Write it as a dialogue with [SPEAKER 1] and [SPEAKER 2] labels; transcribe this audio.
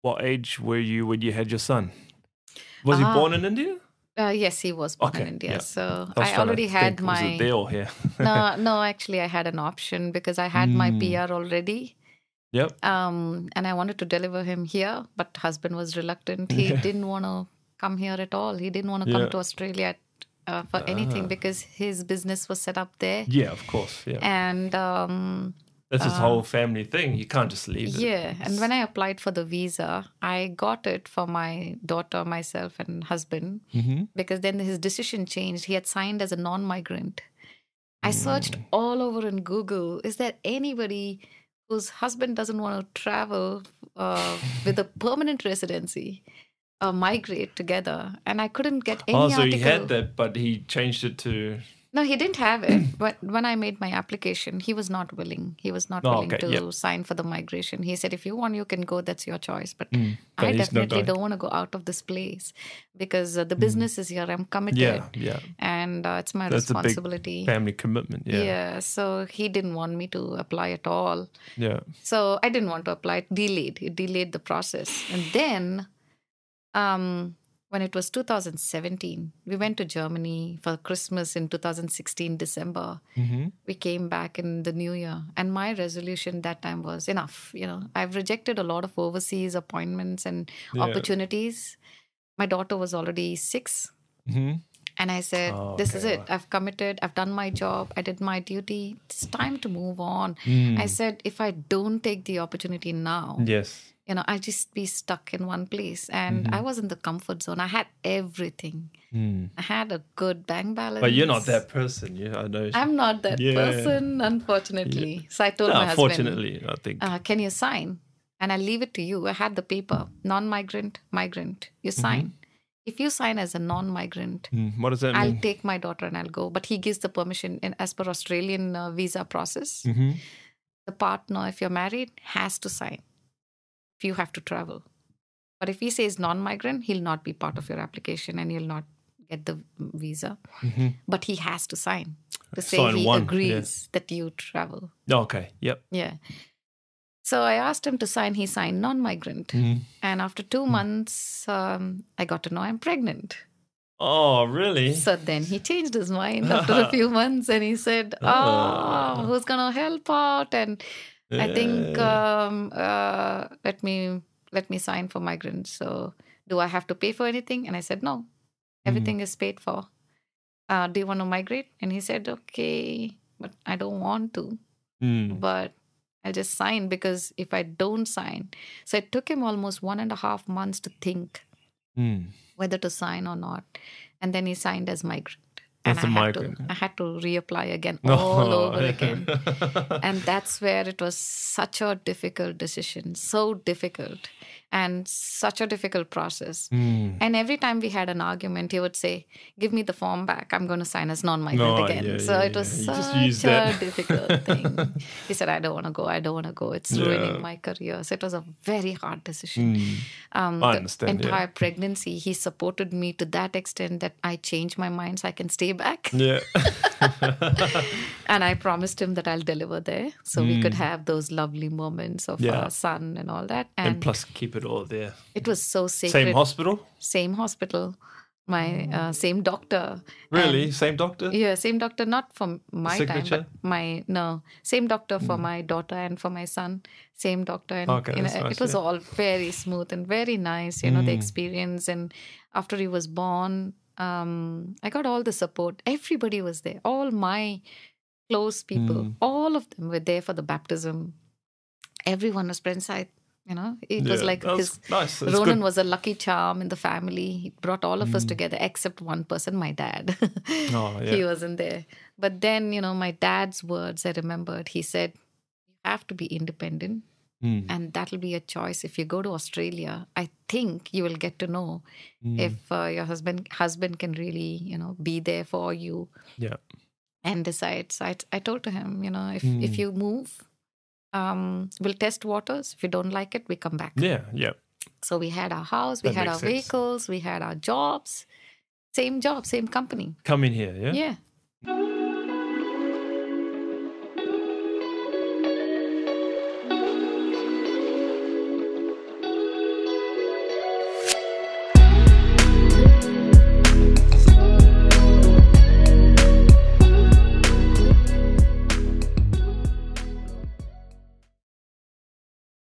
[SPEAKER 1] What age were you when you had your son? Was he born in India?
[SPEAKER 2] Yes, he was born in India.
[SPEAKER 1] Yeah.
[SPEAKER 2] So
[SPEAKER 1] I
[SPEAKER 2] already had
[SPEAKER 1] was it there or here?
[SPEAKER 2] No, actually I had an option because I had my PR already.
[SPEAKER 1] Yep.
[SPEAKER 2] And I wanted to deliver him here, but husband was reluctant. He didn't want to come here at all. He didn't want to come to Australia for anything because his business was set up there.
[SPEAKER 1] Yeah, of course. Yeah.
[SPEAKER 2] And
[SPEAKER 1] that's his whole family thing. You can't just leave it.
[SPEAKER 2] Yeah. And when I applied for the visa, I got it for my daughter, myself, and husband because then his decision changed. He had signed as a non-migrant. I searched all over in Google. Is there anybody whose husband doesn't want to travel with a permanent residency, migrate together? And I couldn't get any article.
[SPEAKER 1] He had that, but he changed it to...
[SPEAKER 2] No, he didn't have it. But when I made my application, he was not willing. He was not willing to sign for the migration. He said, if you want, you can go. That's your choice. But I definitely don't want to go out of this place because the business is here. I'm committed.
[SPEAKER 1] Yeah.
[SPEAKER 2] And it's my responsibility.
[SPEAKER 1] A big family commitment. Yeah.
[SPEAKER 2] Yeah. So he didn't want me to apply at all.
[SPEAKER 1] Yeah.
[SPEAKER 2] So I didn't want to apply. It delayed the process. And then... when it was 2017, we went to Germany for Christmas in 2016, December. We came back in the new year. And my resolution that time was enough. I've rejected a lot of overseas appointments and opportunities. My daughter was already 6. And I said, this is it. I've committed. I've done my job. I did my duty. It's time to move on. I said, if I don't take the opportunity now...
[SPEAKER 1] Yes.
[SPEAKER 2] I'll just be stuck in one place. And I was in the comfort zone. I had everything. I had a good bank balance.
[SPEAKER 1] But you're not that person. I know.
[SPEAKER 2] I'm not that person, unfortunately. Yeah. So I told my husband.
[SPEAKER 1] Fortunately, I think.
[SPEAKER 2] Can you sign? And I'll leave it to you. I had the paper. Non-migrant, migrant. You sign. If you sign as a non-migrant,
[SPEAKER 1] what does that mean?
[SPEAKER 2] I'll take my daughter and I'll go. But he gives the permission as per Australian visa process. The partner, if you're married, has to sign. You have to travel. But if he says non-migrant, he'll not be part of your application and you'll not get the visa. But he has to sign to say he agrees that you travel.
[SPEAKER 1] Okay. Yep.
[SPEAKER 2] Yeah. So I asked him to sign. He signed non-migrant. And after 2 months, I got to know I'm pregnant.
[SPEAKER 1] Oh, really?
[SPEAKER 2] So then he changed his mind after a few months and he said, who's going to help out? And I think let me sign for migrants. So do I have to pay for anything? And I said, no, everything is paid for. Do you want to migrate? And he said, okay, but I don't want to. But I'll just sign because if I don't sign. So it took him almost 1.5 months to think whether to sign or not. And then he signed as migrant. And I had to reapply again, all over again. And that's where it was such a difficult decision, so difficult. And such a difficult process. And every time we had an argument, he would say, give me the form back. I'm going to sign as non-migrant again. It was such a difficult thing. He said, I don't want to go. I don't want to go. It's ruining my career. So it was a very hard decision.
[SPEAKER 1] I understand.
[SPEAKER 2] The entire pregnancy, he supported me to that extent that I changed my mind so I can stay back.
[SPEAKER 1] Yeah.
[SPEAKER 2] And I promised him that I'll deliver there. So we could have those lovely moments of our son and all that.
[SPEAKER 1] And plus keep it all there.
[SPEAKER 2] It was so sacred.
[SPEAKER 1] Same hospital?
[SPEAKER 2] Same hospital. My same doctor.
[SPEAKER 1] Really? Same doctor?
[SPEAKER 2] Yeah, same doctor. Not for my
[SPEAKER 1] signature?
[SPEAKER 2] time, but same doctor for my daughter and for my son. Same doctor. And
[SPEAKER 1] nice,
[SPEAKER 2] it was all very smooth and very nice, the experience. And after he was born, I got all the support. Everybody was there. All my close people, all of them were there for the baptism. Everyone was present. It was like
[SPEAKER 1] nice.
[SPEAKER 2] Ronan was a lucky charm in the family. He brought all of us together except one person, my dad. He wasn't there. But then, my dad's words, I remembered. He said, you have to be independent. And that'll be a choice. If you go to Australia, I think you will get to know if your husband can really, be there for you.
[SPEAKER 1] Yeah.
[SPEAKER 2] And decide. So I told to him, if you move, we'll test waters. If you don't like it, we come back.
[SPEAKER 1] Yeah.
[SPEAKER 2] So we had our house, we had our vehicles, we had our jobs. Same job, same company.
[SPEAKER 1] Come in here, yeah?
[SPEAKER 2] Yeah.